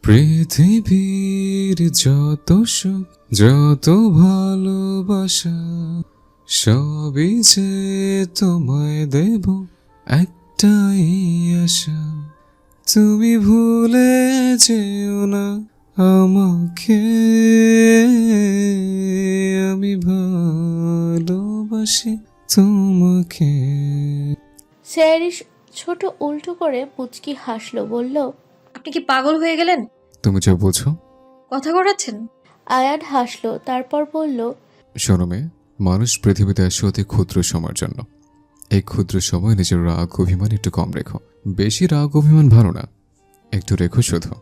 পৃথিবীর যত সুখ যত ভালোবাসা সবই যে তোমায় দেব একটাই আশা, তুমি ভুলে যেও না আমাকে, আমি ভালোবাসি তোমাকে। স্যারিস ছোট উল্টো করে মুচকি হাসলো, বলল, আপনি কি পাগল হয়ে গেলেন? তুমি যা বলছো। কথা ঘোরাচ্ছেন? আয়ান হাসলো, তারপর বলল, শোনো মেয়ে, মানুষ পৃথিবীতে আসে অতি ক্ষুদ্র সময়ের জন্য। এই ক্ষুদ্র সময় নিজের রাগ অভিমান একটু কম রেখো। বেশি রাগ অভিমান ভালো না, একটু রেখো শুধু।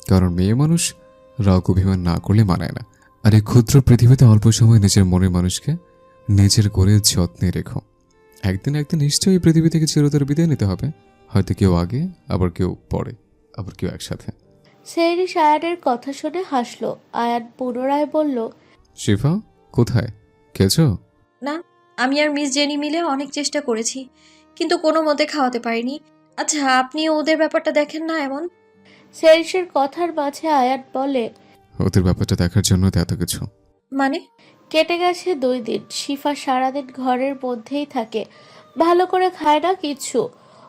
কারণ মেয়ে মানুষ রাগ অভিমান না করলে মানায় না। আর এই ক্ষুদ্র পৃথিবীতে অল্প সময় নিজের মনের মানুষকে নিজের করে যত্নে রেখো। একদিন একদিন নিশ্চয়ই এই পৃথিবী থেকে চিরতরে বিদায় নিতে হবে। হয়তো কেউ আগে, আবার কেউ পরে, আবার কেউ একসাথে। স্যারিস আয়ানের কথা শুনে হাসলো। আয়ান পুনরায় বলল, শিফা কোথায়, খেয়েছো? না, আমি আর মিস জেনি মিলে অনেক চেষ্টা করেছি, কিন্তু কোনো মতে খাওয়াতে পারিনি। আচ্ছা, আপনি ওদের ব্যাপারটা দেখেন না এমন? স্যারিসের কথার মাঝে আয়ান বলে, ওদের ব্যাপারটা দেখার জন্য তো এত কিছু। মানে? কেটে গেছে 2 দিন। শিফা সারাদিন ঘরের মধ্যেই থাকে, ভালো করে খায় না কিছু।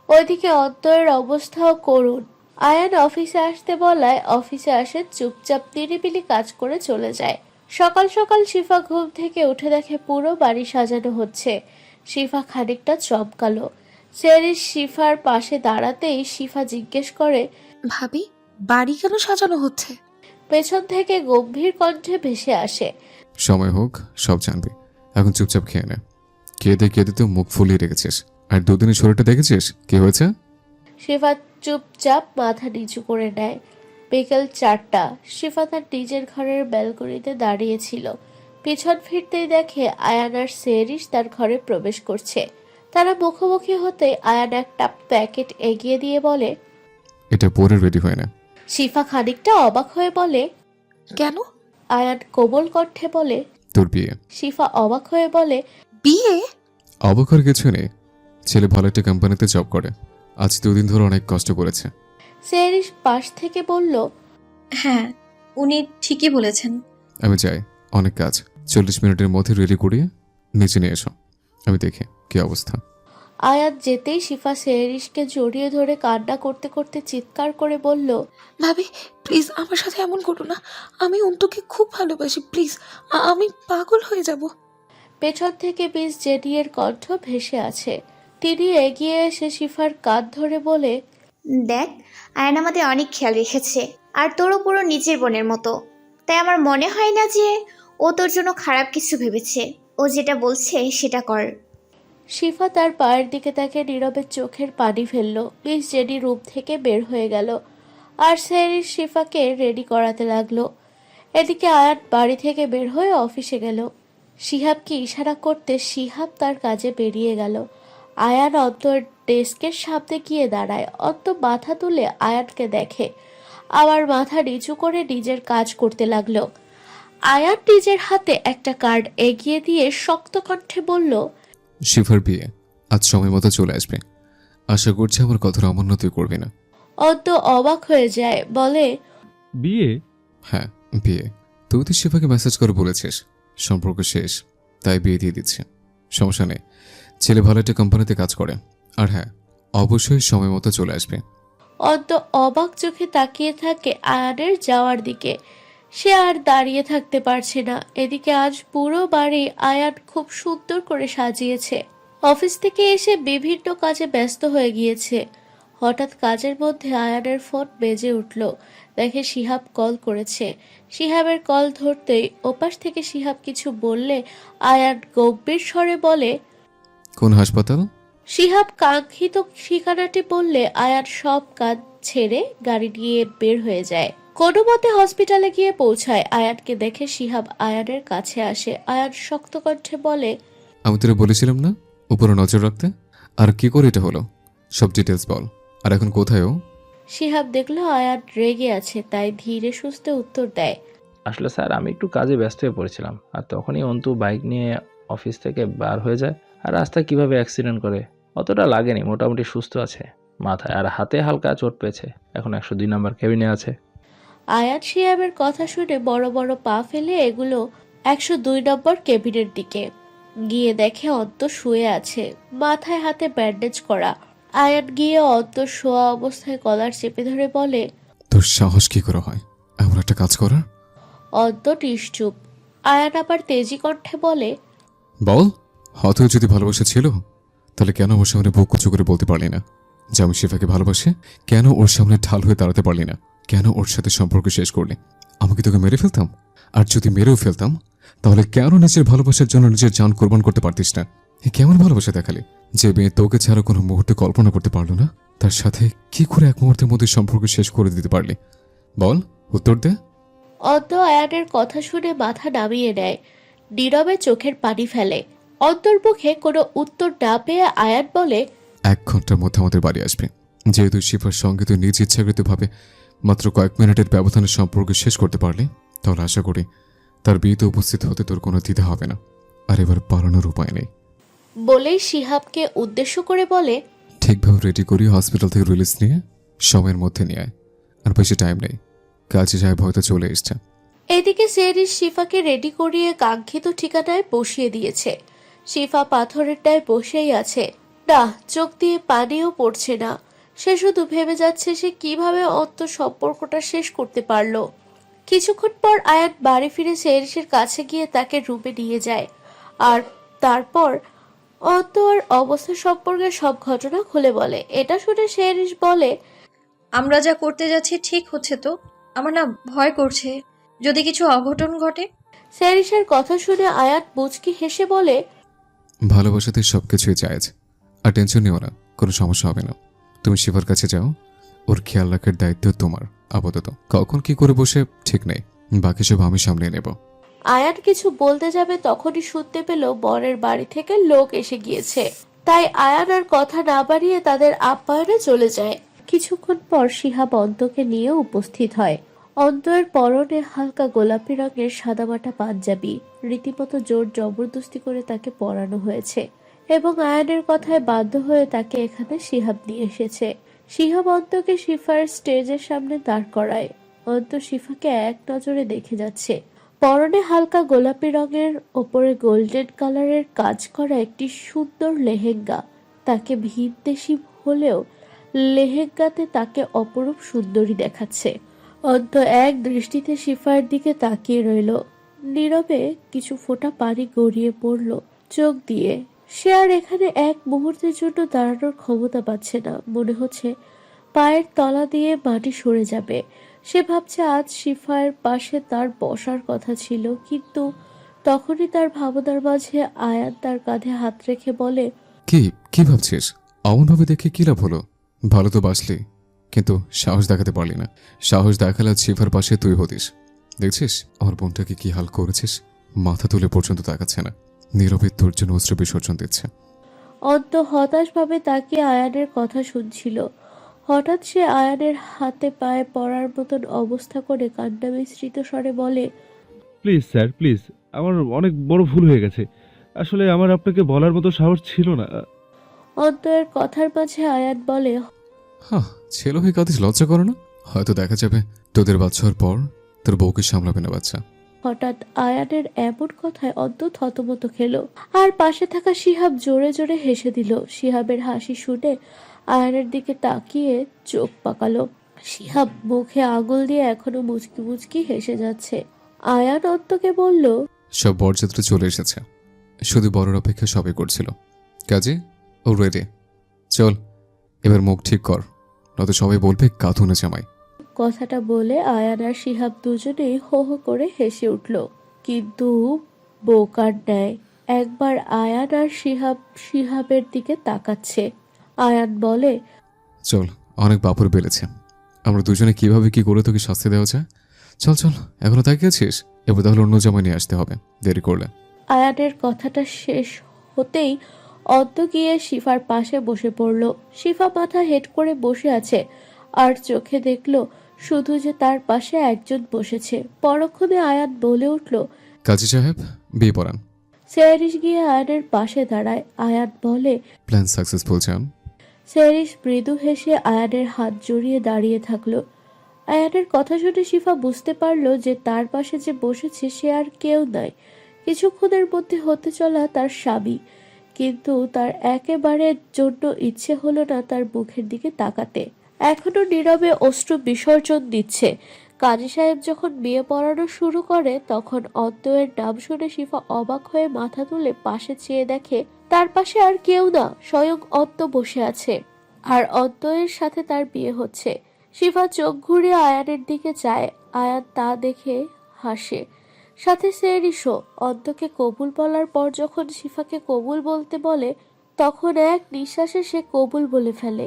ওইদিকে অন্তরের অবস্থাও করুণ। আয়ান অফিসে আসতে বলায় অফিসে আসে, চুপচাপ নিরিবিলি কাজ করে চলে যায়। সকাল সকাল শিফা ঘুম থেকে উঠে দেখে পুরো বাড়ি সাজানো হচ্ছে। শিফা খানিকটা চমকালো। সেরিস শিফার পাশে দাঁড়াতেই শিফা জিজ্ঞেস করে, ভাবি, বাড়ি কেন সাজানো হচ্ছে? পেছন থেকে গম্ভীর কণ্ঠে ভেসে আসে, সময় হোক সব জানবি, এখন চুপচাপ খেয়ে নে। কেঁদে কেঁদে তো মুখ ফুলিয়ে রেখেছিস, আর দুদিনের শরীরটা দেখেছিস কি হয়েছে? শিফা চুপচাপ মাথা নিচু করে নেয়। বিকেল 4টা। শিফা তার নিজের ঘরের ব্যালকনিতে দাঁড়িয়েছিল। পিছন ফিরতেই দেখে আয়ান আর সেরিস তার ঘরে প্রবেশ করছে। তারা মুখোমুখি হতে আয়ান একটা প্যাকেট এগিয়ে দিয়ে বলে, এটা পরে রেডি হয় না। শিফা খানিকটা অবাক হয়ে বলে, কেন? আয়ান কোমল কণ্ঠে বলে। তোর বিয়ে। শিফা অবাক হয়ে বলে, বিয়ে? অবাক হওয়ার কিছু নেই, ছেলে ভালো একটা কোম্পানিতে জব করে, আজ 2 দিন ধরে অনেক কষ্ট করেছে। সেরিস পাশ থেকে বলল, হ্যাঁ, উনি ঠিকই বলেছেন। আমি যাই, অনেক কাজ। 40 মিনিটের মধ্যে রেডি করিয়ে নিচে নিয়ে এসো, আমি দেখি কি অবস্থা। আয়াত যেতেই শিফা সেরিসকে জড়িয়ে ধরে কান্না করতে করতে চিৎকার করে বলল, ভাবি, প্লিজ আমার সাথে এমন করো না। আমি অন্তুকে খুব ভালোবাসি, প্লিজ। আমি পাগল হয়ে যাব। পেছন থেকে মিস জেনিয়ের কণ্ঠ ভেসে আছে। তিনি এগিয়ে এসে শিফার কাঁধ ধরে বলে, দেখ, আয়ন আমাদের অনেক খেয়াল রেখেছে, আর তোরও পুরো নিজের বোনের মতো। তাই আমার মনে হয় না যে ও তোর জন্য খারাপ কিছু ভেবেছে। ও যেটা বলছে সেটা কর। শিফা তার পায়ের দিকে তাকে নীরবে চোখের পানি ফেলল। মিস জেনি রুম থেকে বের হয়ে গেল, আর সেরিস শিফাকে রেডি করাতে লাগলো। এদিকে আয়াত বাড়ি থেকে বের হয়ে অফিসে গেল। শিহাবকে ইশারা করতে শিহাব তার কাজে বেরিয়ে গেল। আয়ান অন্তর ডেস্কের সামনে গিয়ে দাঁড়ায়। অন্ত মাথা তুলে আয়ানকে দেখে, আবার মাথা নিচু করে নিজের কাজ করতে লাগলো। আয়ান নিজের হাতে একটা কার্ড এগিয়ে দিয়ে শক্ত কণ্ঠে বলল, শিফার বিয়ে আজ সময় মতো চলে আসবে, আশা করছি আমার কথার অমান্য তুই করবি না। অন্ত অবাক হয়ে যায়, বলে, বিয়ে? হ্যাঁ বিয়ে। তুই তো শিফাকে মেসেজ করে বলেছিস সম্পর্ক শেষ, তাই বিয়ে দিয়ে দিচ্ছে। সমস্যা নেই, ছেলে ভালো একটা কোম্পানিতে কাজ করে, আর হ্যাঁ অবশ্যই সময় মতো চলে আসবে। অন্ত অবাক চোখে তাকিয়ে থাকে আয়ানের যাওয়ার দিকে। সে আর দাঁড়িয়ে থাকতে পারছে না। এদিকে আজ পুরো বাড়ি আয়ান খুব সুন্দর করে সাজিয়েছে। অফিস থেকে এসে বিভিন্ন কাজে ব্যস্ত হয়ে গিয়েছে। হঠাৎ কাজের মধ্যে আয়ানের ফোন বেজে উঠল। দেখে শিহাব কল করেছে। শিহাবের কল ধরতেই ওপাশ থেকে শিহাব কিছু বললে আয়ান গম্ভীর স্বরে বলে, কোন হাসপাতাল? শিহাব কাঙ্ক্ষিত ঠিকানাটি বললে আয়ান সব কাজ ছেড়ে গাড়ি নিয়ে বের হয়ে যায়। কোনো মতে হসপিটালে গিয়ে পৌঁছায়। আয়ানকে দেখে শিহাব আয়ানের কাছে আসে। আয়ান শক্ত কণ্ঠে বলে, আমি তোরা বলেছিলাম না উপরে নজর রাখতে, আর কি করে এটা হলো সব ডিটেলস বল। আর এখন কোথায় ও? শিহাব দেখলো আয়ান রেগে আছে, তাই ধীরে সুস্থে উত্তর দেয়, আসলে স্যার, আমি একটু কাজে ব্যস্ত হয়ে পড়েছিলাম, আর তখনই অন্তু বাইক নিয়ে অফিস থেকে বার হয়ে যায়। আর রাস্তায় কিভাবে অ্যাক্সিডেন্ট করে, অতটা লাগেনি, মোটামুটি সুস্থ আছে। মাথায় আর হাতে হালকা চোট পেয়েছে, এখন 102 নম্বর কেবিনে আছে। আয়ান শিহাবের কথা শুনে বড় বড় পা ফেলে এগুলো 102 নম্বর কেবিনের দিকে গিয়ে দেখে অন্ত শুয়ে আছে, মাথায় হাতে ব্যান্ডেজ করা। আয়ান গিয়ে অন্ত শোয়া অবস্থায় কলার চেপে ধরে বলে, তোর সাহস কি করে হয় এমন একটা কাজ করার? অন্ত নিশ্চুপ। আয়ান আবার তেজি কণ্ঠে বলে, বল, হয়তো যদি ভালোবাসা ছিল তাহলে কেন ওর সামনে বুক উঁচু করে বলতে পারলি না যে আমি শিফাকে ভালোবাসি? কেন ওর সামনে ঢাল হয়ে দাঁড়াতে পারলি না? কেন ওর সাথে সম্পর্ক শেষ করলি? আমি কি তোকে মেরে ফেলতাম? আর যদি মেরেও ফেলতাম তাহলে কেন নিজের ভালোবাসার জন্য নিজের জান কোরবান করতে পারতিস না? এ কেমন ভালোবাসা দেখালি? যে মেয়ে তোকে ছাড়া কোনো মুহূর্তে কল্পনা করতে পারলো না, তার সাথে কি করে এক মুহূর্তের মধ্যে সম্পর্ক শেষ করে দিতে পারলি? বল, উত্তর দে। অন্ত আয়ানের কথা শুনে মাথা নামিয়ে নেয়, নীরবে চোখের পানি ফেলে। অন্তর্মুখে কোনো উত্তর না পেয়ে আয়ান বলে, 1 ঘন্টার মধ্যে আমাদের বাড়ি আসবে। যেহেতু শিফার সঙ্গে তুই নিজ ইচ্ছাকৃতভাবে মাত্র কয়েক মিনিটের ব্যবধানে সম্পর্ক শেষ করতে পারলি, তাহলে আশা করি তার বিয়েতে উপস্থিত হতে তোর কোনো দ্বিধা হবে না। আর এবার পালানোর উপায় নেই। বলেই শিহাবকে উদ্দেশ্য করে বলে, ঠিকভাবে রেডি করি হসপিটাল থেকে রিলিজ নিয়ে সময়ের মধ্যে নিয়ে আয়। আর বেশি টাইম নেই, কাজে যায় হয়তো চলে এসছে। এদিকে সেরিস শিফাকে রেডি করিয়ে কাঙ্ক্ষিত ঠিকানায় বসিয়ে দিয়েছে। শিফা পাথরের ডায় বসেই আছে, না চোখ দিয়ে পানিও পড়ছে না। সে শুধু ভেবে যাচ্ছে সে কিভাবে অন্ত সম্পর্কটা শেষ করতে পারলো। কিছুক্ষণ পর আয়ান বাড়ি ফিরে সেরিসের কাছে গিয়ে তাকে রুমে নিয়ে যায়। আর তারপর অন্ত আর অবস্থা সম্পর্কে সব ঘটনা খুলে বলে। এটা শুনে সেরিস বলে, আমরা যা করতে যাচ্ছি ঠিক হচ্ছে তো? আমার না ভয় করছে, যদি কিছু অঘটন ঘটে। সেরিসের কথা শুনে আয়ান মুচকি হেসে বলে, ভালোবাসাতে সবকিছুই জায়েজ। আর টেনশন নিও না, কোনো সমস্যা হবে না। তুমি শিফার কাছে যাও, ওর খেয়াল রাখার দায়িত্ব তোমার আপাতত। কখন কি করে বসে ঠিক নেই, বাকি সব আমি সামলে নেব। আয়ান কিছু বলতে যাবে তখনই শুনতে পেল বরের বাড়ি থেকে লোক এসে গিয়েছে। তাই আয়ান আর কথা না বাড়িয়ে তাদের আপ্যায়নে চলে যায়। কিছুক্ষণ পর শিহাব অন্তকে নিয়ে উপস্থিত হয়। অন্তর পরনে হালকা গোলাপি রঙের সাদামাটা পাঞ্জাবি, রীতিমতো জোর জবরদস্তি করে তাকে পরানো হয়েছে এবং আয়ানের কথায় বাধ্য হয়ে তাকে এখানে শিহাব নিয়ে এসেছে। শিহাব অন্তকে শিফার স্টেজের সামনে দাঁড় করায়। অন্ত শিফাকে এক নজরে দেখে যাচ্ছে। পরনে হালকা গোলাপি রঙের, ওপরে গোল্ডেন কালারের কাজ করা একটি সুন্দর লেহেঙ্গা। তাকে ভিনদেশি হলেও লেহেঙ্গাতে তাকে অপরূপ সুন্দরী দেখাচ্ছে। অন্ত এক দৃষ্টিতে শিফার দিকে তাকিয়ে রইল। নীরবে কিছু ফোঁটা পানি গড়িয়ে পড়ল চোখ দিয়ে। সে আর এখানে এক মুহূর্তের জন্য দাঁড়ানোর ক্ষমতা পাচ্ছে না। মনে হচ্ছে পায়ের তলা দিয়ে মাটি সরে যাবে। সে ভাবছে আজ শিফার পাশে তার বসার কথা ছিল, কিন্তু তখনই তার ভাবনার মাঝে আয়ান তার কাঁধে হাত রেখে বলে, কি কি ভাবছিস? অমনভাবে দেখে কি লাভ হলো? ভালো তো বাসলি, কিন্তু সাহস দেখাতে পারলি না। সাহস দেখালে আজ শিফার পাশে তুই হতিস। দেখছিস আমার বোনটাকে কি হাল করেছিস? মাথা তুলে পর্যন্ত তাকাচ্ছে না, নীরবে তোর জন্য অস্ত্র বিসর্জন দিচ্ছে। অন্ত হতাশভাবে তাকিয়ে আয়ানের কথা শুনছিল। হঠাৎ সে আয়ানের হাতে পায়ে পড়ার মতন অবস্থা করে কান্না মিশ্রিত স্বরে বলে, প্লিজ স্যার, প্লিজ, আমার অনেক বড় ভুল হয়ে গেছে। আসলে আমার আপনাকে বলার মতো সাহস ছিল না। অন্তরের কথার মাঝে আয়ান বলে, হ্যাঁ, ছেলে হয়ে কাঁদিস, লজ্জা করো না? হয়তো দেখা যাবে তোদের বাচ্চা হওয়ার পর তোর বউকে সামলাবে না বাচ্চা। হঠাৎ আয়ানের এমন কথায় অন্ত থতমত খেল। আর পাশে থাকা শিহাব জোরে জোরে হেসে দিল। শিহাবের হাসি শুনে আয়ানের দিকে তাকিয়ে চোখ পাকালো। শিহাব মুখে আঙুল দিয়ে এখনো মুচকি মুচকি হেসে যাচ্ছে। আয়ান অন্তকে বলল, সব বরযাত্রী চলে এসেছে, শুধু বড়র অপেক্ষা সবাই করছিল। কাজে ও রেডি। চল এবার মুখ ঠিক কর, নয়তো সবাই বলবে কাঁথুনে জামাই। কথাটা বলে আয়ান আর শিহাব দুজনেই হো হো করে হেসে উঠল। কিন্তু বোকার ন্যায় একবার আয়ান আর শিহাবের দিকে তাকাচ্ছে। আয়ান বলে, চল, অনেক বাপর বেড়েছে, আমরা দুজনে কিভাবে কি করে তোকে শাস্তি দেওয়া যায়। চল চল, এখনো তাকিয়ে আছিস? এবার তাহলে অন্য জামাই নিয়ে আসতে হবে, দেরি করলে। আয়ানের কথাটা শেষ হতেই অন্ত গিয়ে শিফার পাশে বসে পড়ল। শিফা মাথা হেট করে বসে আছে আর চোখে দেখলো শুধু যে তার পাশে একজন বসেছে। পরক্ষণে আয়ান বলে উঠল, কাজী সাহেব, বিয়ে পড়ান। সেরিস গিয়ে আয়ানের পাশে দাঁড়ায়। আয়ান বলে, প্ল্যান সাকসেসফুল চান। সেরিস মৃদু হেসে আয়ানের হাত জড়িয়ে দাঁড়িয়ে থাকলো। আয়ানের কথা শুনে শিফা বুঝতে পারলো যে তার পাশে যে বসেছে সে আর কেউ নয়, কিছুক্ষণের মধ্যে হতে চলা তার স্বামী। কিন্তু তার একেবারে জন্য ইচ্ছে হলো না তার মুখের দিকে তাকাতে। এখনো নীরবে অশ্রু বিসর্জন দিচ্ছে। কাজী সাহেব যখন বিয়ে পড়ানো শুরু করে তখন অদ্বয়ের নাম শুনে শিফা অবাক হয়ে মাথা তুলে পাশে চেয়ে দেখে তার পাশে আর কেউ না, স্বয়ং অদ্য বসে আছে। আর অদ্বয়ের সাথে তার বিয়ে হচ্ছে। শিফা চোখ ঘুরিয়ে আয়ানের দিকে চায়। আয়ান তা দেখে হাসে, সাথে সেরিসও। অদ্যকে কবুল বলার পর যখন শিফাকে কবুল বলতে বলে তখন এক নিঃশ্বাসে সে কবুল বলে ফেলে।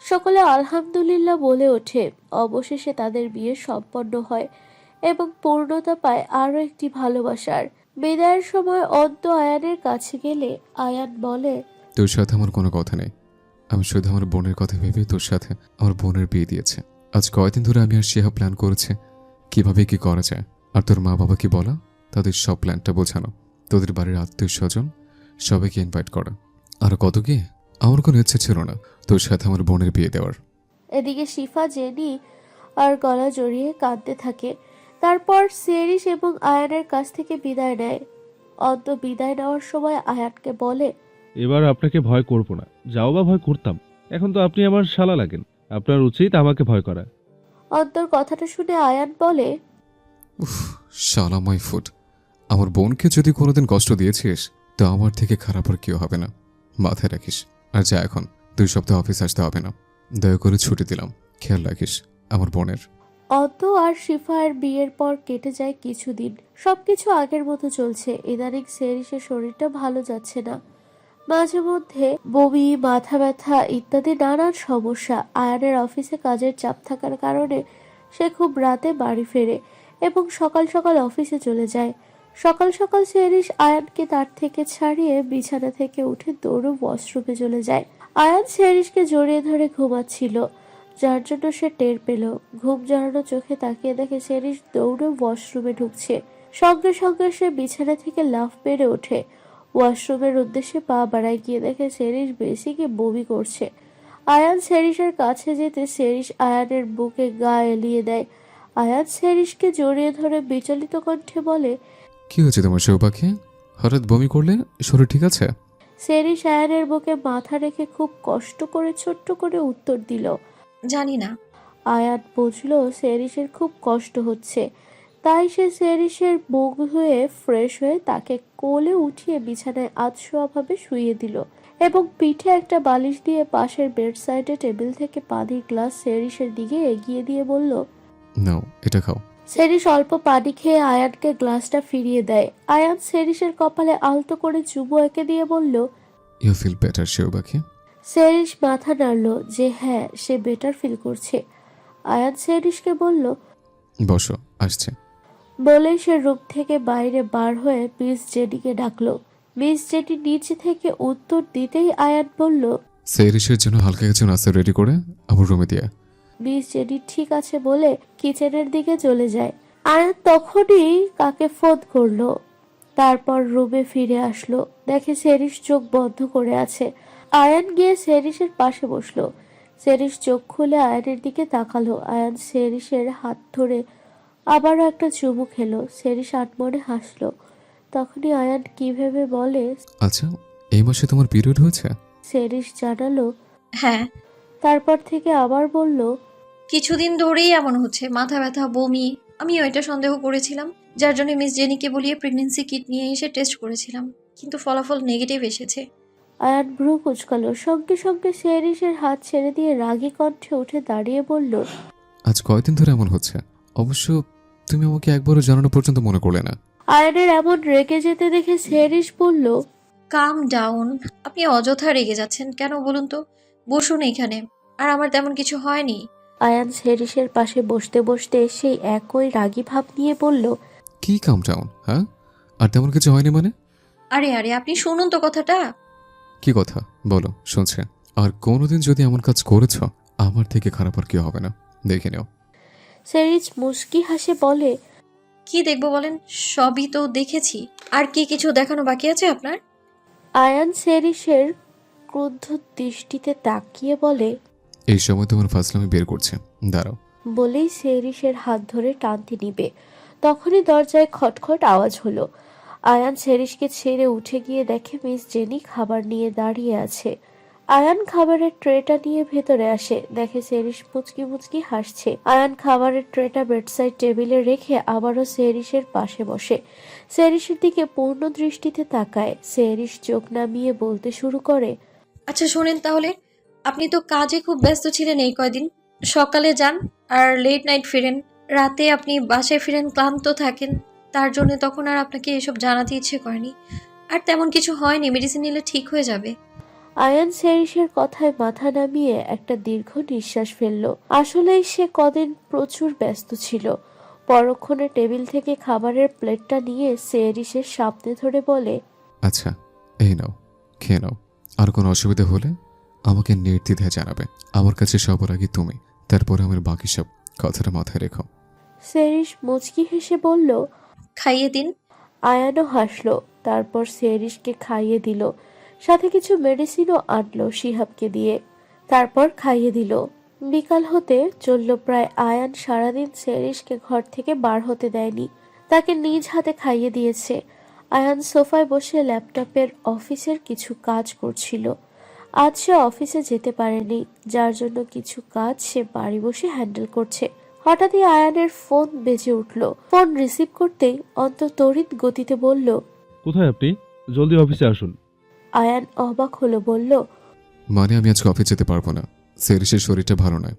সকলে আলহামদুলিল্লাহ বলে ওঠে। অবশেষে তাদের বিয়ে সম্পন্ন হয় এবং পূর্ণতা পায় আরও একটি ভালোবাসার। বিদায়ের সময় অদ্য আয়ানের কাছে গেলে আয়ান বলে, তোর সাথে আমার কোনো কথা নেই। আমি শুধু আমার বোনের কথা ভেবে তোর সাথে আমার বোনের বিয়ে দিয়েছে। আজ কয়দিন ধরে আমি আর শিহা প্ল্যান করেছে কিভাবে কি করা যায়। আর তোর মা বাবা কি বলা, তাদের সব প্ল্যানটা বোঝানো, তোদের বাড়ির আত্মীয় স্বজন সবাইকে ইনভাইট করা। আর কত কি, আমার কোনো ইচ্ছে ছিল না তোর সাথে আমার বোনের বিয়ে দেওয়ার। এদিকে শিফা জেনি আর গলা জড়িয়ে কাঁদতে থাকে। তারপর সেরিস এবং আয়ানের কাছ থেকে বিদায় নেয়। অদ্য বিদায় নেওয়ার সময় আয়ানকে বলে, এবার আপনাকে ভয় করব না, যাও বা ভয় করতাম, এখন তো আপনি আমার শালা লাগেন, আপনার উচিত আমাকে ভয় করা। অদ্যর কথাটা শুনে আয়ান বলে, উফ, শালা মাই ফুড। আমার বোনকে যদি কোনোদিন কষ্ট দিয়েছিস তো আমার থেকে খারাপ আর কেউ হবে না, মাথায় রাখিস। আর যা, এখন 2 সপ্তাহ অফিস আসতে হবে না, দয়া করে ছুটি দিলাম, খেয়াল রাখিস আমার বোনের। অদ্য আর শিফার বিয়ের পর কেটে যায় কিছুদিন। সবকিছু আগের মতো চলছে। ইদানিং সেরিসের শরীরটা ভালো যাচ্ছে না, মাঝে মধ্যে বমি, মাথা ব্যথা ইত্যাদি নানান সমস্যা। আয়ানের অফিসে কাজের চাপ থাকার কারণে সে খুব রাতে বাড়ি ফেরে এবং সকাল সকাল অফিসে চলে যায়। সকাল সকাল সেরিস আয়ানকে তার থেকে ছাড়িয়ে বিছানা থেকে উঠে দৌড়ে ওয়াশরুমে চলে যায়। আয়ান সেরিসকে জড়িয়ে ধরে ঘুমাচ্ছিল, যার জন্য সে টের পেল। ঘুম জড়ানো চোখে তাকিয়ে দেখে সেরিস দৌড়ে ওয়াশরুমে ঢুকছে। সঙ্গে সঙ্গে সে বিছানা থেকে লাফ মেরে ওঠে। ওয়াশরুমের উদ্দেশ্যে পা বাড়ায়, গিয়ে দেখে সেরিস বেসিকে বমি করছে। আয়ান সেরিসের কাছে যেতে সেরিস আয়ানের বুকে গা এলিয়ে দেয়। আয়ান সেরিসকে জড়িয়ে ধরে বিচলিত কণ্ঠে বলে, কি হয়েছে তোমার সৌপাখে, হঠাৎ বমি করলে? শরীর ঠিক আছে? সেরিস আয়ানের বুকে মাথা রেখে খুব কষ্ট করে ছোট্ট করে উত্তর দিল। জানি না। আয়ান বুঝলো সেরিসের খুব কষ্ট হচ্ছে, তাই সে সেরিসের মুখ ধুয়ে ফ্রেশ হয়ে তাকে কোলে উঠিয়ে বিছানায় আধশোয়াভাবে শুইয়ে দিল এবং পিঠে একটা বালিশ দিয়ে পাশের বেড সাইডে টেবিল থেকে পানির গ্লাস সেরিসের দিকে এগিয়ে দিয়ে বলল, নাও এটা খাও। সেরিস অল্প পানি খেয়ে আয়ানকে গ্লাসটা ফিরিয়ে দেয়। আয়ান সেরিসের কপালে আলতো করে চুমু এঁকে দিয়ে বলল, ইউ ফিল বেটার সৌপাখে? সেরিস মাথা নাড়ল যে হ্যাঁ, সে বেটার ফিল করছে। আয়ান সেরিসকে বলল, বসো, আসছে। বলেই সে রুম থেকে বাইরে বার হয়ে মিস জেনিকে ডাকলো। মিস জেনি নিচে থেকে উত্তর দিতেই আয়ান বলল, সেরিসের জন্য হালকা কিছু নাস্তা রেডি করে আমার রুমে দিয়ে। মিস জেনি ঠিক আছে বলে কিচেনের দিকে চলে যায়। আয়ান তখনই কাকে ফোন করলো। তারপর রুমে ফিরে আসলো, দেখে সেরিস চোখ বন্ধ করে আছে। আয়ান গিয়ে সেরিসের পাশে বসলো। সেরিস চোখ খুলে আয়ানের দিকে তাকালো। আয়ান সেরিসের হাত ধরে আবারও একটা চুমু খেলো। সেরিস আটমনে হাসলো। তখনই আয়ান কি ভেবে বলে, আচ্ছা, এই মাসে তোমার পিরিয়ড হয়েছে? সেরিস জানালো। হ্যাঁ, তারপর থেকে আবার বলল, কিছুদিন ধরেই এমন হচ্ছে, মাথা ব্যথা, বমি। আমিও এটা সন্দেহ করেছিলাম, যার জন্য মিস জেনিকে বলিয়ে প্রেগনেন্সি কিট নিয়ে এসে টেস্ট করেছিলাম, কিন্তু ফলাফল নেগেটিভ এসেছে। আয়ান ভ্রু কুঁচকালো। সঙ্গে সঙ্গে সেরিসের হাত ছেড়ে দিয়ে রাগী কণ্ঠে উঠে দাঁড়িয়ে বলল, আজ কয়দিন ধরে এমন হচ্ছে? অবশ্য তুমি আমাকে একবারও জানানো পর্যন্ত মনে করলে না। আয়ানের এমন রেগে যেতে দেখে সেরিস বলল, কাম ডাউন। আপনি অযথা রেগে যাচ্ছেন কেন বলুন তো? বসুন এখানে। আর আমার তেমন কিছু হয়নি। আয়ান সেরিসের পাশে বসতে বসতে সেই একই রাগী ভাব নিয়ে বলল, কি কাম ডাউন? হ্যাঁ, আর তেমন কিছু হয়নি মানে? আরে আরে, আপনি শুনুন তো কথাটা। কি কথা বলো, শুনছে। আর কোনোদিন যদি এমন কাজ করেছ, আমার থেকে খারাপ আর কেউ হবে না, দেখে নিও। সেরিস মুস্কি হাসে বলে, কি দেখবো বলেন? সবই তো দেখেছি। আর কি কিছু দেখানো বাকি আছে আপনার? আয়ান সেরিসের ক্রুদ্ধ দৃষ্টিতে তাকিয়ে বলে, এই সময় তোমার ফাসলামি বের করছে, দাঁড়াও বলেই সেরিসের হাত ধরে টানতে নিবে, তখনই দরজায় খটখট আওয়াজ হলো। আয়ান সেরিসকে ছেড়ে উঠে গিয়ে দেখে মিস জেনি খাবার নিয়ে দাঁড়িয়ে আছে। আয়ান খাবারের ট্রেটা নিয়ে ভেতরে আসে, দেখে সেরিস মুচকি মুচকি হাসছে। আয়ান খাবারের ট্রেটা বেডসাইড টেবিলে রেখে আবারও সেরিসের পাশে বসে সেরিসের দিকে পূর্ণ দৃষ্টিতে তাকায়। সেরিস চোখ নামিয়ে বলতে শুরু করে, আচ্ছা শোনেন তাহলে, আপনি তো কাজে খুব ব্যস্ত ছিলেন এই কয়দিন। সকালে যান আর লেট নাইট ফিরেন, রাতে আপনি বাসায় ফিরেন ক্লান্ত থাকেন, তার জন্য তখন আর আপনাকে এসব জানাতে ইচ্ছে করেনি। আর তেমন কিছু হয়নি, মেডিসিন নিলে ঠিক হয়ে যাবে। আয়ান সেরিসের কথায় মাথা নামিয়ে একটা দীর্ঘ নিঃশ্বাস ফেলল। আসলেই সে কদিন প্রচুর ব্যস্ত ছিল। পরক্ষণে টেবিল থেকে খাবারের প্লেটটা নিয়ে সেরিসের সামনে ধরে বলে, আচ্ছা এই নাও, খেয়ে নাও। আর কোনো অসুবিধা হলে আমাকে নির্দ্বিধায় জানাবে। আমার কাছে সবার আগে তুমি, তারপরে আমার বাকি সব। কথাটা মাথায় রেখো। সেরিস মুচকি হেসে বলল। খাইয়ে দিন। আয়ানও হাসলো, তারপর সেরিসকে খাইয়ে দিল, সাথে কিছু মেডিসিনও আনলো শিহাবকে দিয়ে, তারপর খাইয়ে দিল। বিকাল হতে চলল প্রায়। আয়ান সারাদিন সেরিসকে ঘর থেকে বার হতে দেয়নি, তাকে নিজ হাতে খাইয়ে দিয়েছে। আয়ান সোফায় বসে ল্যাপটপের অফিসের কিছু কাজ করছিল। আজ সে অফিসে যেতে পারেনি, যার জন্য কিছু কাজ সে বাড়ি বসে হ্যান্ডেল করছে। হঠাৎই আয়ানের ফোন বেজে উঠল। ফোন রিসিভ করতেই অন্ত তড়িৎ গতিতে বলল, কোথায় আপনি? জলদি অফিসে আসুন। আয়ান অবাক হলো, বলল, মানে আমি আজকে অফিস যেতে পারবো না, সেরিসের শরীরটা ভালো নয়।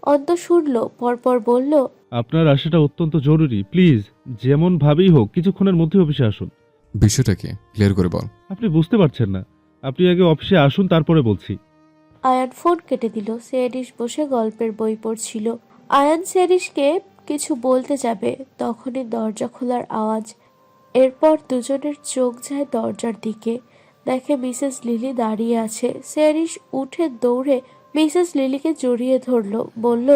অন্ত শুনল, পরপর বলল, আপনার আসাটা অত্যন্ত জরুরি, প্লিজ যেমন ভাবেই হোক কিছুক্ষণের মধ্যে অফিসে আসুন। বিষয়টা কি ক্লিয়ার করে বল। আপনি বুঝতে পারছেন না, আপনি আগে অফিসে আসুন তারপরে বলছি। আয়ান ফোন কেটে দিল। সেরিস বসে গল্পের বই পড়ছিল। আয়ান সেরিসকে কিছু বলতে যাবে, তখনই দরজা খোলার আওয়াজ। এরপর দুজনের চোখ যায় দরজার দিকে, দেখে মিসেস লিলি দাঁড়িয়ে আছে। সেরিস উঠে দৌড়ে মিসেস লিলিকে জড়িয়ে ধরল, বলল,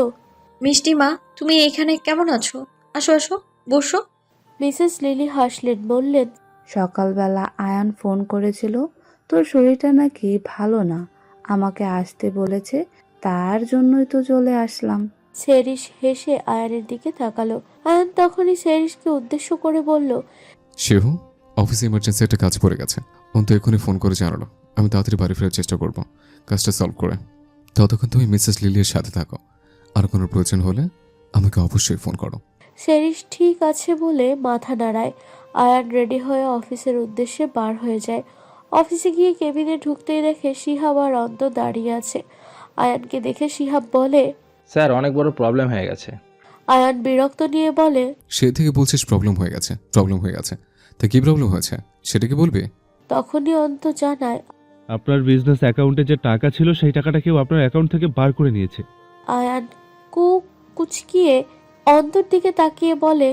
মিষ্টি মা, তুমি এখানে কেমন আছো? আসো আসো, বসো। মিসেস লিলি হাসলেন, বললেন, সকালবেলা আয়ান ফোন করেছিল, তোর শরীরটা নাকি ভালো না, আমাকে আসতে বলেছে, তার জন্যই তো চলে আসলাম। সেরিস হেসে আয়ানের দিকে তাকালো। আয়ান তখনই সেরিসকে উদ্দেশ্য করে বলল, শিহু, অফিসে ইমার্জেন্সি একটা কাজ পড়ে গেছে। অন্ত এখনই ফোন করে জানালো। আমি তাড়াতাড়ি বাড়ি ফেরার চেষ্টা করব কাজটা সলভ করে। ততক্ষণ তুমি মিসেস লিলির সাথে থাকো। আর কোনো প্রয়োজন হলে আমাকে অবশ্যই ফোন করো। সেরিস ঠিক আছে বলে মাথা নাড়ায়। আয়ান রেডি হয়ে অফিসের উদ্দেশ্যে বার হয়ে যায়। অফিসে গিয়ে কেবিনে ঢুকতেই দেখে শিহাব আর অন্ত দাঁড়িয়ে আছে। আয়ানকে দেখে শিহাব বলে, স্যার অনেক বড় প্রবলেম হয়ে গেছে। আয়ান বিরক্ত নিয়ে বলে, সে থেকে বলছিস প্রবলেম হয়ে গেছে, প্রবলেম হয়ে গেছে। তা কি প্রবলেম হয়েছে সেটা কি বলবি? তখনই অন্ত জানায়। আপনার বিজনেস অ্যাকাউন্টে যে টাকা ছিল সেই টাকাটা কেউ আপনার অ্যাকাউন্ট থেকে বার করে নিয়েছে। আয়ান কুচকিয়ে অন্তর দিকে তাকিয়ে বলে।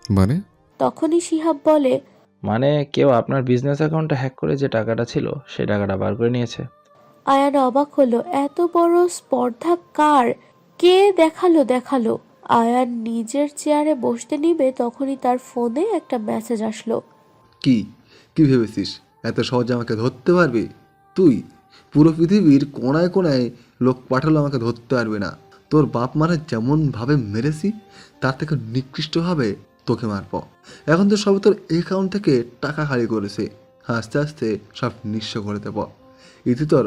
মানে? তখনই শিহাব বলে, মানে কেউ আপনার বিজনেস অ্যাকাউন্টে হ্যাক করে যে টাকাটা ছিল সেই টাকাটা বার করে নিয়েছে। আয়ান অবাক হলো, এত বড় স্পর্ধা কার? কে দেখালো? আয়ান নিজের চেয়ারে বসতে নিবে, তখনই তার ফোনে একটা মেসেজ আসলো। কি কি ভেবেছিস এত সহজে আমাকে ধরতে পারবি? তুই পুরো পৃথিবীর কোনায় কোনায় লোক পাঠালো আমাকে ধরতে পারবে না। তোর বাপ মারা যেমনভাবে মেরেছি তার থেকে নিকৃষ্টভাবে তোকে মারব। এখন তো সব তোর অ্যাকাউন্ট থেকে টাকা খালি করেছে, আস্তে আস্তে সব নিঃস্ব করে দেব। ইতি তোর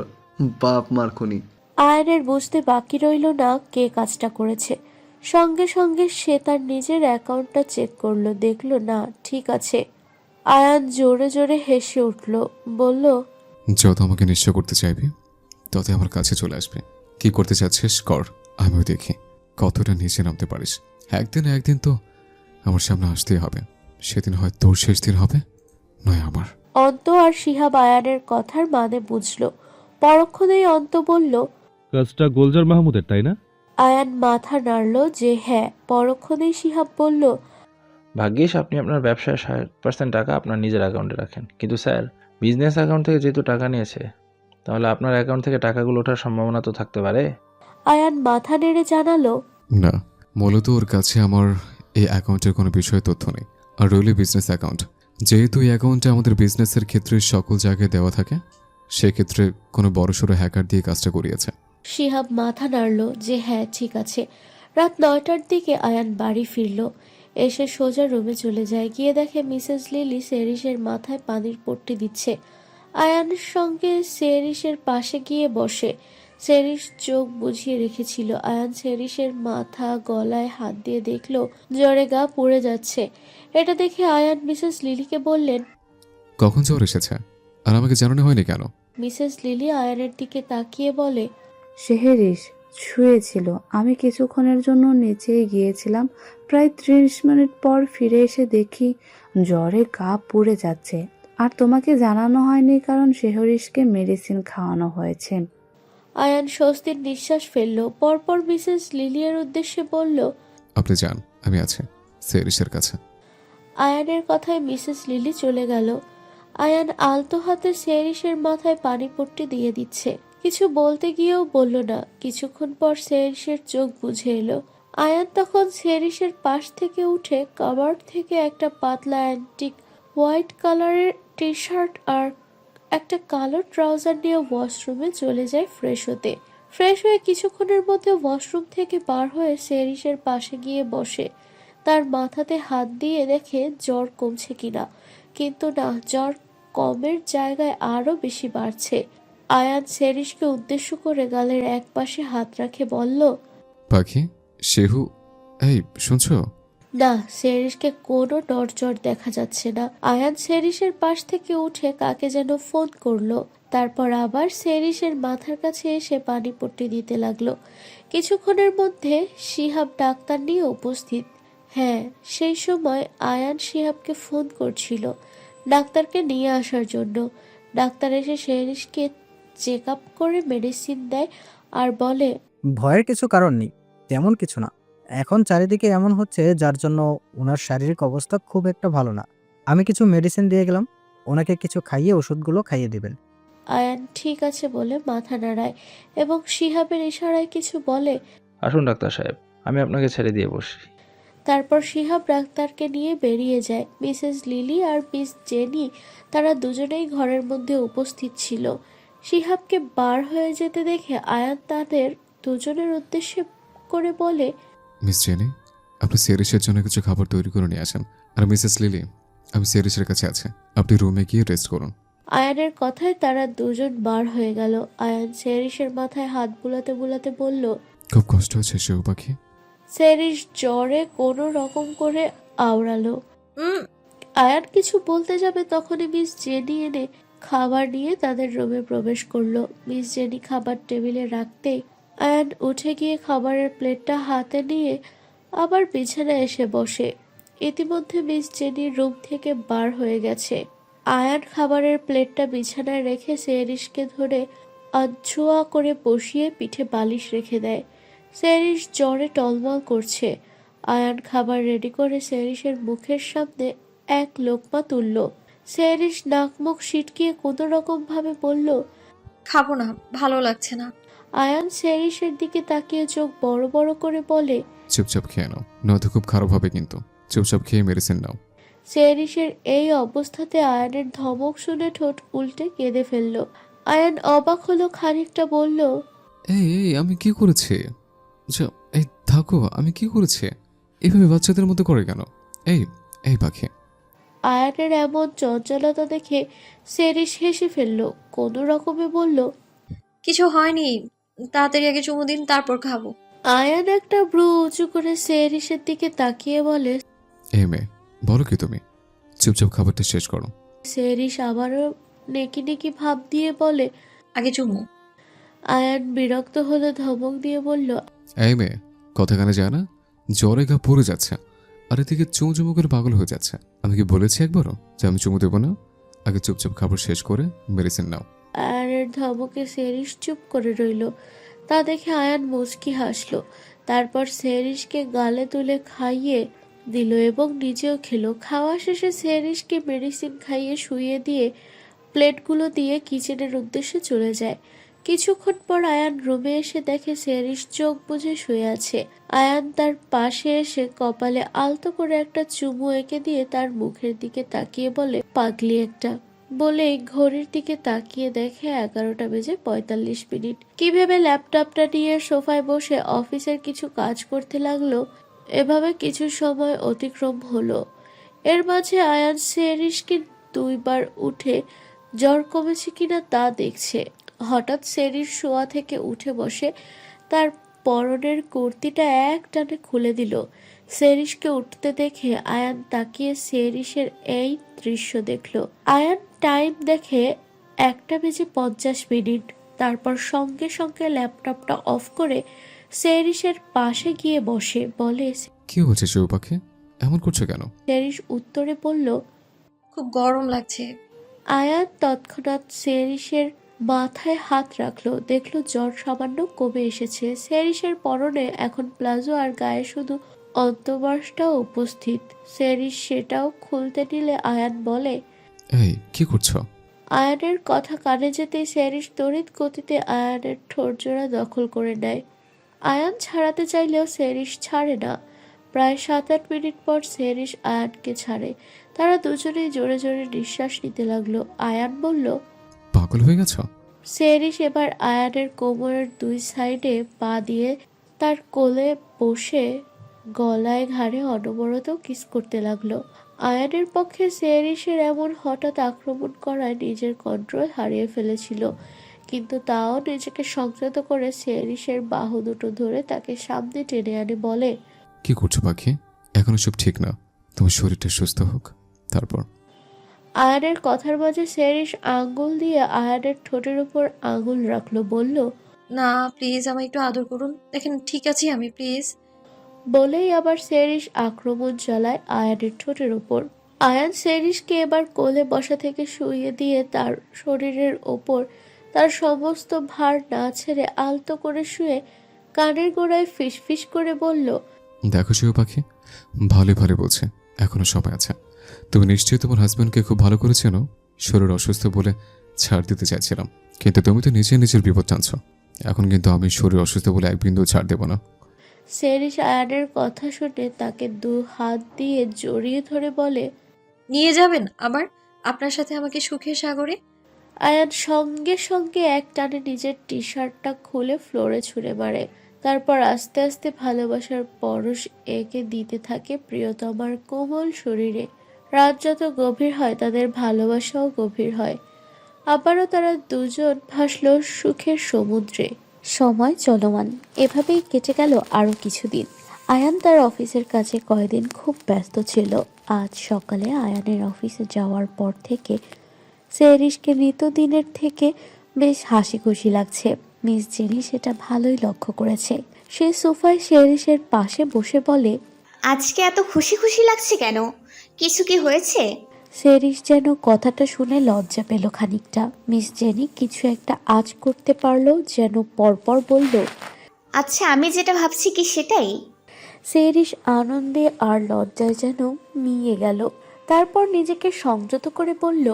বাপ মার খুনি। আয়ানের বুঝতে বাকি রইল না কে কাজটা করেছে। সঙ্গে সঙ্গে সে তার নিজের অ্যাকাউন্টটা চেক করলো, দেখলো না ঠিক আছে। আয়ান জোরে জোরে হেসে উঠল, বলল, যত আমাকে নিঃস্ব করতে চাইবি তত আমার কাছে চলে আসবে। কি করতে চাচ্ছিস কর, আমিও দেখি কতটা নিচে নামতে পারিস। একদিন না একদিন তো আমার সামনে আসতেই হবে। সেদিন হয় তোর শেষ দিন হবে, নয় আমার। অন্ত আর শিহাব আয়ানের কথার মানে বুঝলো। পরক্ষণেই অন্ত বলল, কাজটা গোলজার মাহমুদের, তাই না? আয়ান মাথা নাড়ল যে হ্যাঁ। পরক্ষণেই শিহাব বলল, ভাগ্যিস আপনি আপনার ব্যবসায় 60% টাকা আপনার নিজের অ্যাকাউন্টে রাখেন, কিন্তু স্যার বিজনেস অ্যাকাউন্ট থেকে যেহেতু টাকা নিয়েছে তাহলে আপনার অ্যাকাউন্ট থেকে টাকাগুলো ওঠার সম্ভাবনা তো থাকতে পারে। আয়ান মাথা নেড়ে জানালো, না, মূলত ওর কাছে আমার এই অ্যাকাউন্টের কোনো বিষয়ে তথ্য নেই। আর রইলে বিজনেস অ্যাকাউন্ট, যেহেতু এই অ্যাকাউন্টে আমাদের বিজনেসের ক্ষেত্রে সকল জায়গায় দেওয়া থাকে, সেক্ষেত্রে কোনো বড়সড় হ্যাকার দিয়ে কাজটা করিয়েছে। শিহাব মাথা নাড়ল যে হ্যাঁ ঠিক আছে। রাত 9টার দিকে আয়ান বাড়ি ফিরল। এসে সোজা রুমে চলে যায়। গিয়ে দেখে মিসেস লিলি সেরিসের মাথায় পানির পট্টি দিচ্ছে। আয়ানের সঙ্গে সেরিসের পাশে গিয়ে বসে। সেরিস চোখ বুজিয়ে রেখেছিল। আয়ান সেরিসের মাথা গলায় হাত দিয়ে দেখল জ্বরে গা পুড়ে যাচ্ছে। এটা দেখে আয়ান মিসেস লিলিকে বললেন। কখন জ্বর এসেছে আর আমাকে জানানো হয়নি কেন? মিসেস লিলি আয়ানের দিকে তাকিয়ে বলে, সেহেরিস শুয়েছিল, আমি কিছুক্ষণের জন্য নিচে গিয়েছিলাম। প্রায় 30 মিনিট পর ফিরে এসে দেখি জ্বরে গা পুড়ে যাচ্ছে। আর তোমাকে জানানো হয়নি কারণ সেহরিসকে মেডিসিন খাওয়ানো হয়েছে। আয়ান স্বস্তির নিঃশ্বাস ফেলল। পরপর মিসেস লিলিয়ার উদ্দেশ্যে বলল, আপনি যান, আমি আছি সেরিসের কাছে। আয়ানের কথায় মিসেস লিলি চলে গেল। আয়ান আলতো হাতে সেরিসের মাথায় পানি পট্টি দিয়ে দিচ্ছে। কিছু বলতে গিয়েও বলল না। কিছুক্ষণ পর সেরিসের চোখ বুঝে এলো। আয়ান তখন সেরিসের পাশ থেকে উঠে কাবার্ড থেকে একটা পাতলা অ্যান্টিক হোয়াইট কালারের টি শার্ট আর একটা কালো ট্রাউজার নিয়ে ওয়াশরুমে চলে যায় ফ্রেশ হতে। ফ্রেশ হয়ে কিছুক্ষণের মধ্যে ওয়াশরুম থেকে বার হয়ে সেরিসের পাশে গিয়ে বসে। তার মাথাতে হাত দিয়ে দেখে জ্বর কমছে কিনা, কিন্তু না, জ্বর কমের জায়গায় আরো বেশি বাড়ছে। আয়ান সেরিসকে উদ্দেশ্য করে গালের এক পাশে হাত রাখে বলল, পাখি, শেহু, এই শুনছো? না, সেরিসকে কোনো নড়চড় দেখা যাচ্ছে না। আয়ান সেরিসের পাশ থেকে উঠে কাকে যেন ফোন করলো। তারপর আবার সেরিসের মাথার কাছে এসে পানি পট্টি দিতে লাগলো। কিছুক্ষণের মধ্যে শিহাব ডাক্তার নিয়ে উপস্থিত। হ্যাঁ, সেই সময় আয়ান শিহাবকে ফোন করছিল ডাক্তারকে নিয়ে আসার জন্য। ডাক্তার এসে সেরিসকে চেক আপ করে মেডিসিন দেয় আর বলে, ভয়ের কিছু কারণ নেই, তেমন কিছু না। এখন চারিদিকে এমন হচ্ছে যার জন্য ওনার শারীরিক অবস্থা খুব একটা ভালো না। আমি কিছু মেডিসিন দিয়ে গেলাম, ওনাকে কিছু খাইয়ে ওষুধগুলো খাইয়ে দিবেন। আয়ান ঠিক আছে বলে মাথা নাড়ায় এবং শিহাবের ইশারায় কিছু বলে। আসুন ডাক্তার সাহেব, আমি আপনাকে ছেড়ে দিয়ে বসি। তারপর শিহাব ডাক্তারকে নিয়ে বেরিয়ে যায়। মিসেস লিলি আর মিস জেনি তারা দুজনেই ঘরের মধ্যে উপস্থিত ছিল। শিহাবকে বার হয়ে যেতে দেখে আয়ান তাদের দুজনের উদ্দেশ্যে করে বলে, মিস জেনি, আপনি সেরিসের জন্য কিছু খাবার তৈরি করে নিয়ে আসেন। আর মিসেস লিলি, আমি সেরিসের কাছে আছি, আপনি রুমে গিয়ে রেস্ট করুন। আয়ানের কথায় তারা দুজন বার হয়ে গেল। আয়ান সেরিসের মাথায় হাত বুলাতে বুলাতে বলল, খুব কষ্ট হচ্ছে শেহু পাখি? সেরিস জ্বরে কোনো রকম করে আওড়ালো। আয়ান কিছু বলতে যাবে তখনই মিস জেনি এনে খাবার নিয়ে তাদের রুমে প্রবেশ করলো। মিস জেনি খাবার টেবিলে রাখতেই আয়ান উঠে গিয়ে খাবারের প্লেটটা হাতে নিয়ে আবার বিছানায় এসে বসে। ইতিমধ্যে মিস জেনি রুম থেকে বার হয়ে গেছে। আয়ান খাবারের প্লেটটা বিছানায় রেখে সেরিসকে ধরে আধছোয়া করে বসিয়ে পিঠে বালিশ রেখে দেয়। সেরিস জ্বরে টলমল করছে। আয়ান খাবার রেডি করে সেরিসের মুখের সামনে এক লোকমা তুলল। সেরিস নাক মুখ সিটকিয়ে কোনো রকম ভাবে বলল, খাবো না, ভালো লাগছে না। আয়ান সেরিসের দিকে তাকিয়ে চোখ বড় বড় করে বলে, চুপচাপ খেয়ে নাও, নয়তো খুব খারাপ হবে কিন্তু। চুপচাপ খেয়ে মেডিসিন নাও। সেরিসের এই অবস্থাতে আয়ানের ধমক শুনে ঠোঁট উল্টে কেঁদে ফেলল। আয়ান অবাক হলো, খানিকটা বলল, এই এই আমি কি করেছি? আচ্ছা, এই থাকো, আমি কি করেছি? এইভাবে বাচ্চাদের মতো করে কেন? এই এই পাখি। আয়ানের এমন চঞ্চলতা দেখে সেরিস হেসে ফেলল। কোনো রকমে বলল, কিছু হয়নি, তাড়াতাড়ি আগে চুমু দিন, তারপর খাবো। আয়ান একটা ভ্রু উঁচু করে সেরিসের দিকে তাকিয়ে বলে, এই মেয়ে, বলো কি তুমি? চুপচাপ খাবারটা শেষ করো। সেরিস আবারও নেকি নেকি ভাব দিয়ে বলে, আগে চুমু। আয়ান বিরক্ত হলে ধমক দিয়ে বলল, এই মেয়ে, কথা কানে যায় না? জ্বরে গা পড়ে যাচ্ছে আর এদিকে চুমু চুমু করে পাগল হয়ে যাচ্ছে। আমি কি বলেছি একবারও যে আমি চুমু দেবো না? আগে চুপচাপ খাবার শেষ করে মেডিসিন নাও। আয়ানের ধমকে সেরিস চুপ করে রইল। তা দেখে আয়ান মুচকি হাসলো। তারপর সেরিসকে গালে তুলে খাইয়ে দিল এবং নিজেও খেলো। খাওয়া শেষে সেরিসকে মেডিসিন খাইয়ে শুইয়ে দিয়ে প্লেটগুলো দিয়ে কিচেনের উদ্দেশ্যে চলে যায়। কিছুক্ষণ পর আয়ান রুমে এসে দেখে সেরিস চোখ বুজে শুয়ে আছে। আয়ান তার পাশে এসে কপালে আলতো করে একটা চুমু এঁকে দিয়ে তার মুখের দিকে তাকিয়ে বলে, পাগলি একটা। বলেই ঘড়ির দিকে তাকিয়ে দেখে 11:45। কি ভেবে ল্যাপটপটা নিয়ে সোফায় বসে অফিসের কিছু কাজ করতে লাগলো। এভাবে কিছু সময় অতিক্রম হলো। এর মাঝে আয়ান সেরিশকে 2বার উঠে জ্বর কমেছে কিনা তা দেখছে। হঠাৎ সেরিশ শোয়া থেকে উঠে বসে তার পরনের কুর্তিটা এক টানে খুলে দিল। সেরিশকে উঠতে দেখে আয়ান তাকিয়ে সেরিশের এই দৃশ্য দেখলো। আয়ান টাইম দেখে 1:50। তারপর সঙ্গে সঙ্গে ল্যাপটপটা অফ করে সেরিশের পাশে গিয়ে বসে বলে। কি হচ্ছে শিউ পাখি, এমন করছো কেন? সেরিশ উত্তরে বলল, খুব গরম লাগছে। আয়ান তৎক্ষণাৎ সেরিশের মাথায় হাত রাখলো, দেখলো জ্বর সামান্য কমে এসেছে। সেরিশের পরনে এখন প্লাজো আর গায়ে শুধু অন্তর্বাসটাও উপস্থিত। সেরিশ সেটাও খুলতে নিলে আয়ান বলে। এই কি করছো? আয়ানের কথা কানে যেতেই সেরিশ তড়িৎ গতিতে আয়ানের ঠোঁটজোড়া দখল করে নেয়। আয়ান ছাড়াতে চাইলেও সেরিশ ছাড়ে না। প্রায় 7-8 মিনিট পর সেরিশ আয়ানকে ছাড়ে। তারা দুজনেই জোরে জোরে নিঃশ্বাস নিতে লাগলো। আয়ান বলল, পাগল হয়ে গেছো? সেরিশ এবার আয়ানের কোমরের 2 সাইডে পা দিয়ে তার কোলে বসে গলায় ঘাড়ে অনবরত কিস করতে লাগলো। আয়ানের পক্ষে সেরিশের এমন হঠাৎ আক্রমণ করায় নিজের কন্ট্রোল হারিয়ে ফেলেছিল, কিন্তু তাও নিজেকে সংযত করে সেরিশের বাহু দুটো ধরে তাকে সামনে টেনে আনে বলে। কি করছো পাখি? এখনো সব ঠিক না, তোমার শরীরটা সুস্থ হোক তারপর। আয়ানের কথার মাঝে সেরিশ আঙ্গুল দিয়ে আয়ানের ঠোঁটের উপর আঙুল রাখলো, বলল, না প্লিজ আমায় একটু আদর করুন, দেখেন ঠিক আছি আমি, প্লিজ। বলেই আবার সেরিশ আক্রমণ চালায় আয়ানের ঠোঁটের উপর। আয়ান সেরিশকে এবার কোলে বসা থেকে শুইয়ে দিয়ে তার শরীরের ওপর তার সমস্ত ভার না ছেড়ে আলতো করে শুয়ে কানের গোড়ায় ফিসফিস করে বলল, দেখো শিউ পাখি, ভালো ভালো বলছে, এখনো সময় আছে। তুমি নিশ্চয়ই তোমার হাজব্যান্ডকে খুব ভালো করে চেনো। শরীর অসুস্থ বলে ছাড় দিতে চাইছিলাম, কিন্তু তুমি তো নিজের বিপদ টানছো। এখন কিন্তু আমি শরীর অসুস্থ বলে এক বিন্দু ছাড় দেব না। সেরিশ আয়ানের কথা শুনে তাকে 2 হাত দিয়ে জড়িয়ে ধরে বলে, নিয়ে যাবেন আবার আপনার সাথে আমাকে সুখের সাগরে? আয়ান সঙ্গে সঙ্গে এক টানে নিজের টি শার্টটা খুলে ফ্লোরে ছুঁড়ে মারে। তারপর আস্তে আস্তে ভালোবাসার পরশ এঁকে দিতে থাকে প্রিয়তমার কোমল শরীরে। রাত যত গভীর হয় তাদের ভালোবাসাও গভীর হয়। আবারও তারা দুজন ভাসল সুখের সমুদ্রে। সময় চলমান এভাবেই কেটে গেল আরো কিছুদিন। আয়ান তার অফিসের কাছে কয়েকদিন খুব ব্যস্ত ছিল। আজ সকালে আয়ানের অফিসে যাওয়ার পর থেকে সেরিশকে নিত্যদিনের থেকে বেশ হাসি খুশি লাগছে। মিস জেনি সেটা ভালোই লক্ষ্য করেছে। সে সোফায় সেরিশের পাশে বসে বলে, আজকে এত খুশি খুশি লাগছে কেন? কিছু কি হয়েছে? সেরিশ যেন কথাটা শুনে লজ্জা পেল খানিকটা। মিস জেনি কিছু একটা আজ করতে পারলো যেন পরপর বলল, আচ্ছা, আমি যেটা ভাবছি কি সেটাই? সেরিশ আনন্দে আর লজ্জায় যেন মিয়ে গেল। তারপর নিজেকে সংযত করে বলল,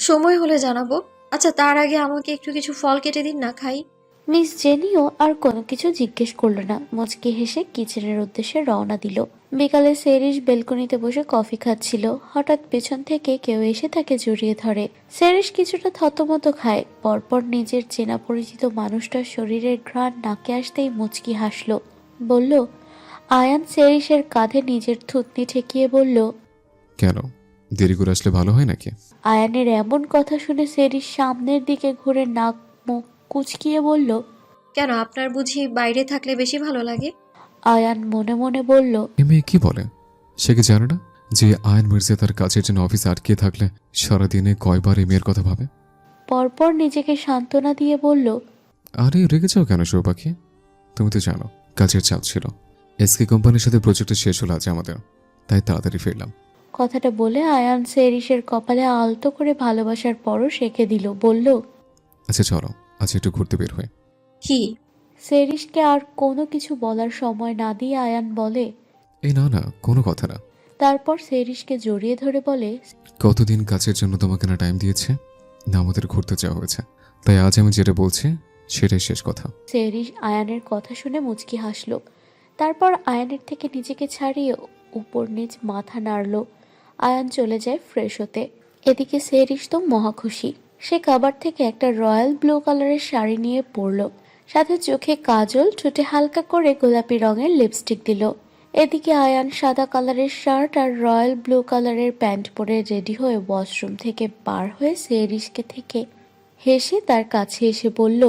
সময় হলে জানাবো। আচ্ছা তার আগে আমাকে একটু কিছু ফল কেটে দিন না, খাই। মিস জেনিও আর কোনো কিছু জিজ্ঞেস করলো না, মুচকি হেসে কিচেনের উদ্দেশ্যে রওনা দিল। বিকালে সেরিশ বেলকনিতে বসে কফি খাচ্ছিল। হঠাৎ পেছন থেকে কেউ এসে তাকে জড়িয়ে ধরে। সেরিশ কিছুটা থতমত খায়। পরপর নিজের চেনা পরিচিত মানুষটার শরীরের ঘ্রাণ নাকে আসতেই মুচকি হাসলো। বলল, আয়ান সেরিশের কাঁধে নিজের থুতনি ঠেকিয়ে বলল, কেন, দেরি করে আসলে ভালো হয় নাকি? আয়ানের এমন কথা শুনে সেরিশ সামনের দিকে ঘুরে নাক মুখ কুচকিয়ে বলল, কেন, আপনার বুঝি বাইরে থাকলে বেশি ভালো লাগে? আয়ান মনে মনে বলল, এ মেয়ে কি বলে? সে কি জানে না যে আয়ন মির্জা তার কাজের জন্য অফিসে আটকে থাকলে সারাদিনে কয়বার এই মেয়ের কথা ভাবে? পরপর নিজেকে সান্ত্বনা দিয়ে বলল, আরে রেগে যাও কেন শিউ পাখি? তুমি তো জানো কাজের চাপ ছিল। এসকে কোম্পানির সাথে প্রজেক্টটা শেষ হলো আজ আমাদের, তাই তাড়াতাড়ি ফিরলাম। কথাটা বলে আয়ান সেরিশের কপালে আলতো করে ভালোবাসার পরশ এঁকে দিল। বলল, আচ্ছা চলো আজ একটু ঘুরতে বের হই। কি? সেরিশকে আর কোনো কিছু বলার সময় না দিয়ে আয়ান বলে, এই না না, কোনো কথা না। তারপর সেরিশকে জড়িয়ে ধরে বলে, কতদিন কাজের জন্য তোমাকে না টাইম দিয়েছে, না আমাদের ঘুরতে যাওয়া হয়েছে, তাই আজ আমি যেটা বলছি সেটাই শেষ কথা। সেরিশ আয়ানের কথা শুনে মুচকি হাসল। তারপর আয়ানের থেকে নিজেকে ছাড়িয়ে উপর নিচ মাথা নাড়ল। আয়ান চলে যায় ফ্রেশ হতে। এদিকে সেরিস তো মহা খুশি। সে কাবার থেকে একটা রয়্যাল ব্লু কালারের শাড়ি নিয়ে পরলো, সাথে চোখে কাজল, ঠোঁটে হালকা করে গোলাপি রঙের লিপস্টিক দিল। এদিকে আয়ান সাদা কালারের শার্ট আর রয়্যাল ব্লু কালারের প্যান্ট পরে রেডি হয়ে ওয়াশরুম থেকে পার হয়ে সেরিসকে থেকে হেসে তার কাছে এসে বলল,